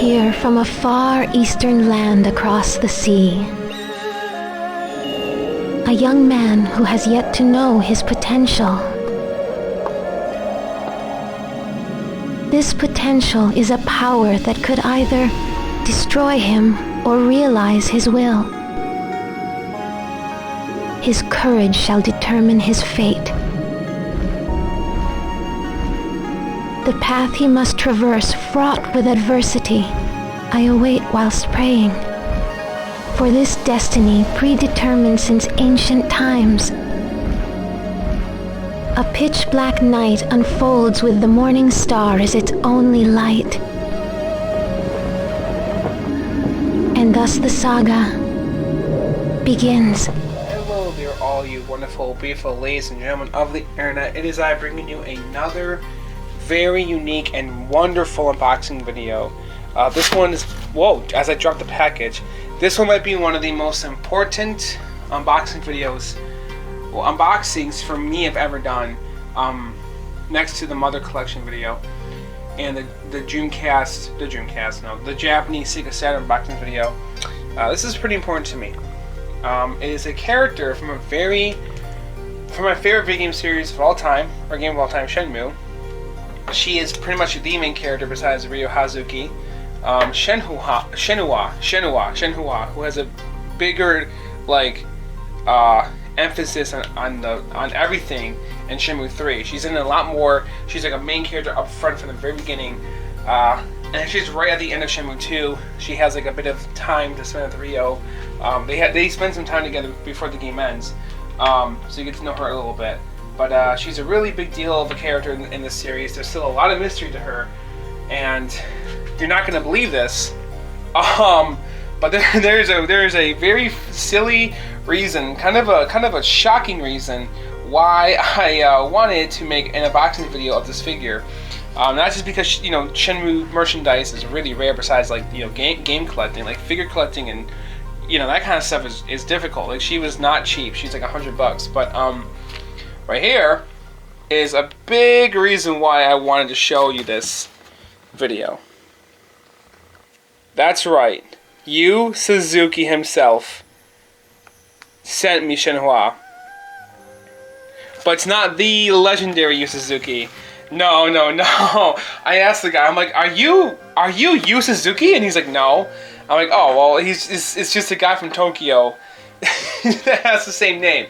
appear from a far eastern land across the sea. A young man who has yet to know his potential. This potential is a power that could either destroy him or realize his will. His courage shall determine his fate. The path he must traverse, fraught with adversity, I await whilst praying. For this destiny predetermined since ancient times. A pitch-black night unfolds with the morning star as its only light. And thus the saga begins. Hello there, all you wonderful, beautiful ladies and gentlemen of the internet. It is I bringing you another very unique and wonderful unboxing video. This one is, whoa, as I dropped the package, this one might be one of the most important unboxing videos, well, unboxings for me I've ever done, next to the Mother Collection video and the Japanese Sega Saturn unboxing video. This is pretty important to me. It is a character from my favorite video game series of all time, or game of all time, Shenmue. She is pretty much the main character besides Yu Suzuki. Shenhua, who has a bigger emphasis on everything in Shenmue 3. She's in a lot more. She's like a main character up front from the very beginning, and she's right at the end of Shenmue 2. She has like a bit of time to spend with Ryo. They spend some time together before the game ends, so you get to know her a little bit. But she's a really big deal of a character in this series. There's still a lot of mystery to her, and you're not going to believe this. But there's a very silly reason, kind of a shocking reason, why I wanted to make an unboxing video of this figure. Not just because Shenmue merchandise is really rare, besides game collecting, like figure collecting, and that kind of stuff is difficult. Like, she was not cheap. She's like $100, but right here is a big reason why I wanted to show you this video. That's right, Yu Suzuki himself sent me Shenhua. But it's not the legendary Yu Suzuki. No. I asked the guy, I'm like, are you Yu Suzuki? And he's like, no. I'm like, oh, well, it's just a guy from Tokyo that has the same name.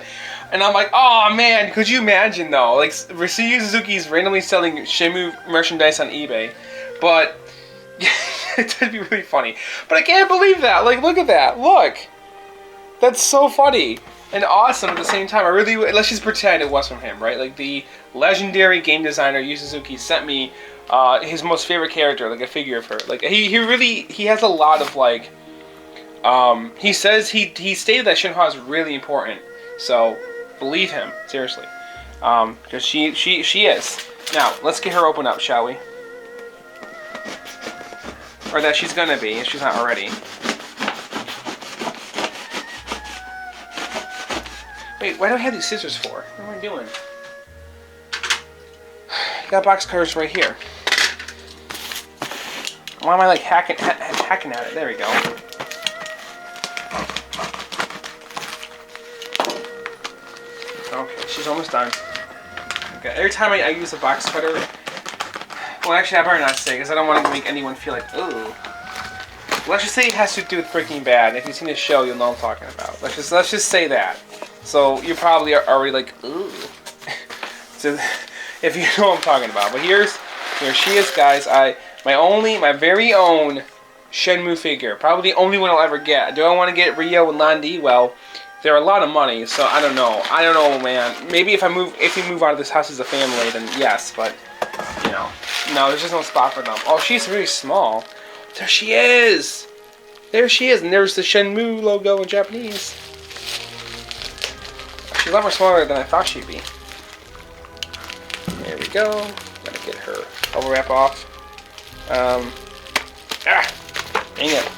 And I'm like, oh man, could you imagine though? Like, Yu Suzuki is randomly selling Shenmue merchandise on eBay. But it'd be really funny. But I can't believe that. Like, look at that. Look. That's so funny and awesome at the same time. Let's just pretend it was from him, right? Like, the legendary game designer Yu Suzuki sent me his most favorite character, like a figure of her. Like, he has a lot of he says he stated that Shenhua is really important. So believe him, seriously, because she is. Now let's get her open up, shall we? Or that she's gonna be, if she's not already. Wait, why do I have these scissors for? What am I doing? Got box cutters right here. Why am I like hacking at it? There we go. Okay, she's almost done. Okay, every time I use a box cutter, well, actually, I better not say, because I don't want to make anyone feel like, ooh. Let's just say it has to do with Breaking Bad. If you've seen the show, you'll know what I'm talking about. Let's just say that. So you probably are already like, ooh. So if you know what I'm talking about. But here she is, guys. My very own Shenmue figure. Probably the only one I'll ever get. Do I want to get Ryo and Landi? Well, they're a lot of money, so I don't know. I don't know, man. Maybe if we move out of this house as a family, then yes. But no, there's just no spot for them. Oh, she's really small. There she is. There she is, and there's the Shenmue logo in Japanese. She's a lot more smaller than I thought she'd be. There we go. Gotta get her bubble wrap off. Dang it.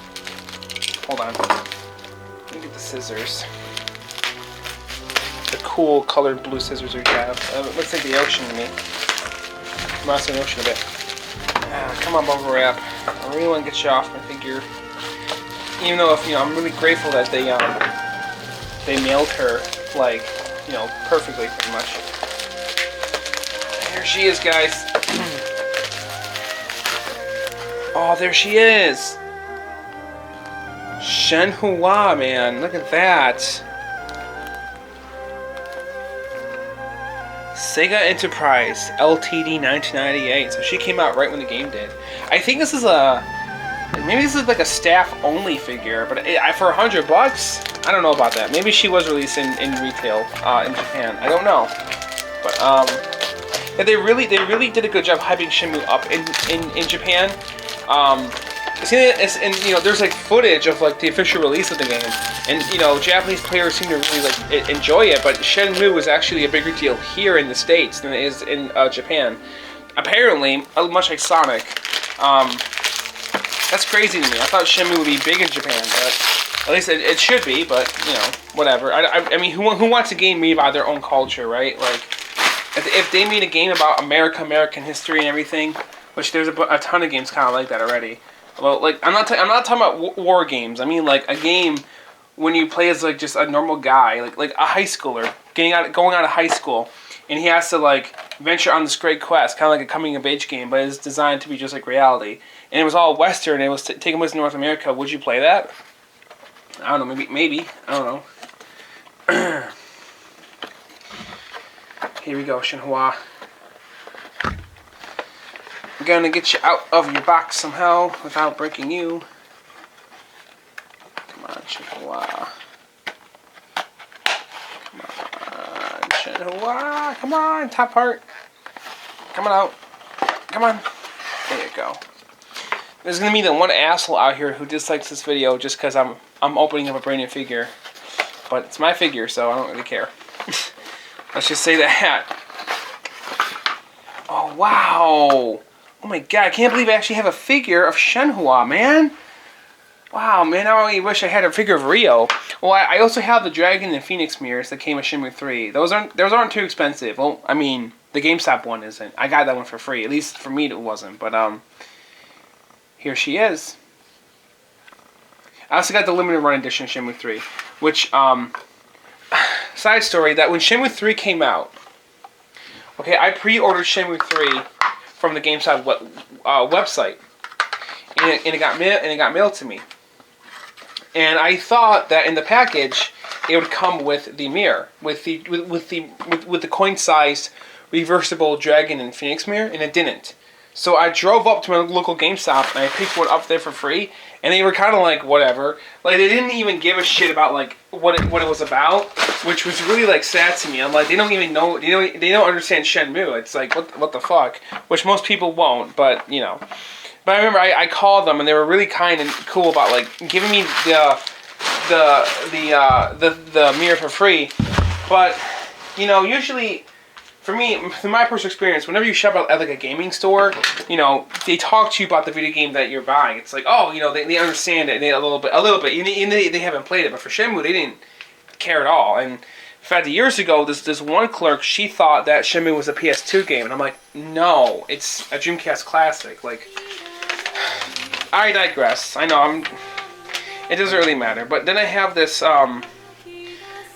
Hold on. Let me get the scissors. The cool colored blue scissors we have. Looks like the ocean to me. Reminds me of the ocean a bit. Come on, bubble wrap. I really want to get you off my figure. Even though, if I'm really grateful that they mailed her, like, perfectly, pretty much. Here she is, guys. Oh, there she is. Shenhua, man. Look at that. Sega Enterprise Ltd 1998. So she came out right when the game did. I think this is maybe this is like a staff-only figure, but for $100, I don't know about that. Maybe she was released in retail in Japan. I don't know, but yeah, they really did a good job hyping Shenmue up in Japan. There's like footage of like the official release of the game, and Japanese players seem to really like enjoy it. But Shenmue was actually a bigger deal here in the States than it is in Japan. Apparently, much like Sonic. That's crazy to me. I thought Shenmue would be big in Japan, but at least it should be. But whatever. I mean, who wants a game made by their own culture, right? Like, if they made a game about American history and everything, which there's a ton of games kind of like that already. Well, like I'm not talking about war games. I mean like a game when you play as like just a normal guy, like a high schooler going out of high school, and he has to like venture on this great quest, kind of like a coming of age game, but it's designed to be just like reality. And it was all Western. And it was taking place in North America. Would you play that? I don't know. Maybe. I don't know. Here we go, Shenhua. I'm gonna get you out of your box somehow without breaking you. Come on, Shenhua. Come on, Shenhua. Come on, top part. Come on out. Come on. There you go. There's gonna be the one asshole out here who dislikes this video just because I'm opening up a brand new figure. But it's my figure, so I don't really care. Let's just say that. Oh, wow. Oh my god, I can't believe I actually have a figure of Shenhua, man. Wow, man, I really wish I had a figure of Rio. Well, I also have the Dragon and Phoenix mirrors that came with Shenmue 3. Those aren't too expensive. Well, I mean, the GameStop one isn't. I got that one for free. At least for me it wasn't. But here she is. I also got the limited run edition of Shenmue 3, which side story that when Shenmue 3 came out, okay, I pre-ordered Shenmue 3 from the GameStop website, and it got mailed to me. And I thought that in the package it would come with the mirror, with the coin-sized reversible Dragon and Phoenix mirror, and it didn't. So I drove up to my local GameStop and I picked one up there for free, and they were kind of like whatever. Like they didn't even give a shit about like what it was about, which was really like sad to me. I'm like, they don't even know, they don't understand Shenmue. It's like what the fuck, which most people won't, but But I remember I called them and they were really kind and cool about like giving me the mirror for free. But usually, for me, from my personal experience, whenever you shop at like a gaming store, they talk to you about the video game that you're buying. It's like, oh, they understand it a little bit. They haven't played it, but for Shenmue, they didn't care at all. And in fact, years ago, this one clerk, she thought that Shenmue was a PS2 game, and I'm like, no, it's a Dreamcast classic. Like, I digress. I know it doesn't really matter. But then I have this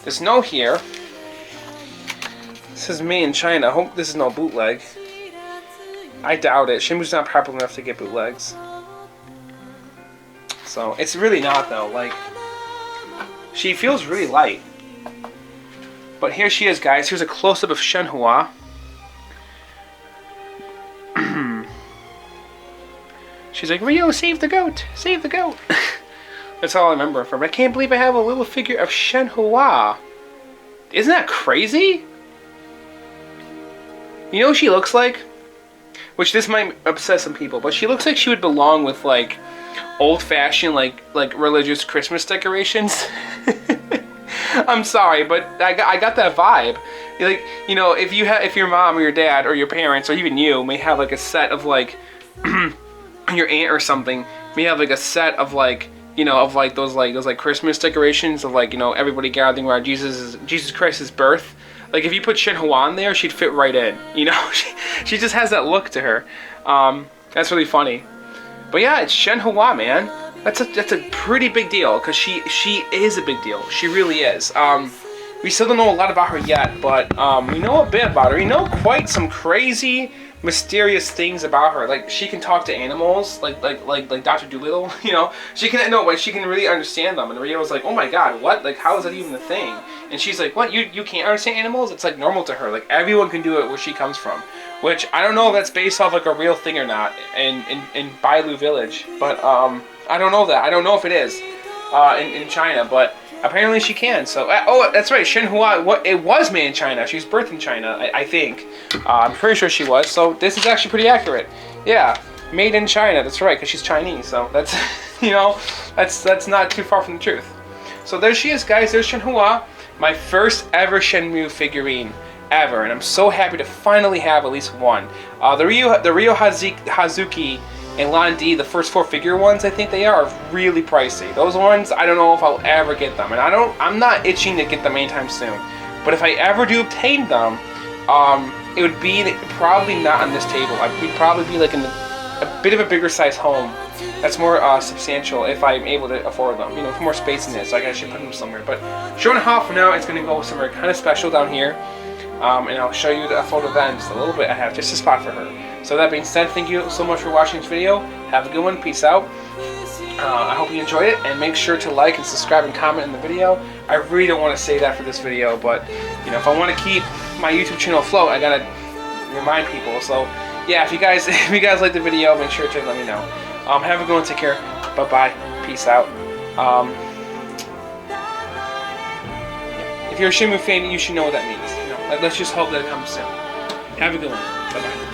this note here. This is made in China. I hope this is no bootleg. I doubt it. Shenmue's not popular enough to get bootlegs. So, it's really not though. Like, she feels really light. But here she is, guys. Here's a close-up of Shenhua. She's like, Rio, save the goat! Save the goat! That's all I remember from her. I can't believe I have a little figure of Shenhua. Isn't that crazy? You know what she looks like? Which this might upset some people, but she looks like she would belong with like old-fashioned like religious Christmas decorations. I'm sorry, but I got that vibe. Like, if your mom or your dad or your parents or even you may have like a set of like your aunt or something may have like a set of like those Christmas decorations of like everybody gathering around Jesus Christ's birth. Like, if you put Shenhua on there, she'd fit right in. She just has that look to her. That's really funny. But yeah, it's Shenhua, man. That's a pretty big deal, because she is a big deal. She really is. We still don't know a lot about her yet, but we know a bit about her. We know quite some crazy, mysterious things about her. Like, she can talk to animals, like Dr. Dolittle. You know, she can really understand them. And Rio was like, oh my god, what? Like, how is that even a thing? And she's like, what? You can't understand animals? It's like normal to her. Like, everyone can do it where she comes from. Which I don't know if that's based off like a real thing or not in Bailu Village, but I don't know that. I don't know if it is in China, but apparently she can. So oh, that's right, Shenhua. It was made in China. She was birthed in China, I think. I'm pretty sure she was. So this is actually pretty accurate. Yeah, made in China. That's right, because she's Chinese. So that's you know, that's not too far from the truth. So there she is, guys. There's Shenhua, my first ever Shenmue figurine ever, and I'm so happy to finally have at least one. The Ryo Hazuki and Lan Di, the first 4 figure ones, I think they are really pricey. Those ones, I don't know if I'll ever get them, and I'm not itching to get them anytime soon. But if I ever do obtain them, it would be probably not on this table. We'd probably be like in a bit of a bigger size home that's more substantial if I'm able to afford them. You know, with more space in it, so I can actually put them somewhere. But showing it off for now, it's going to go somewhere kind of special down here. And I'll show you the photo then just a little bit. I have just a spot for her. So that being said, thank you so much for watching this video. Have a good one. Peace out. I hope you enjoyed it, and make sure to like and subscribe and comment in the video. I really don't want to say that for this video, but you know, if I want to keep my YouTube channel afloat, I gotta remind people. So yeah, if you guys like the video, make sure to let me know. Have a good one. Take care. Bye bye. Peace out. If you're a Shenmue fan, you should know what that means. Let's just hope that it comes soon. Have a good one. Bye-bye.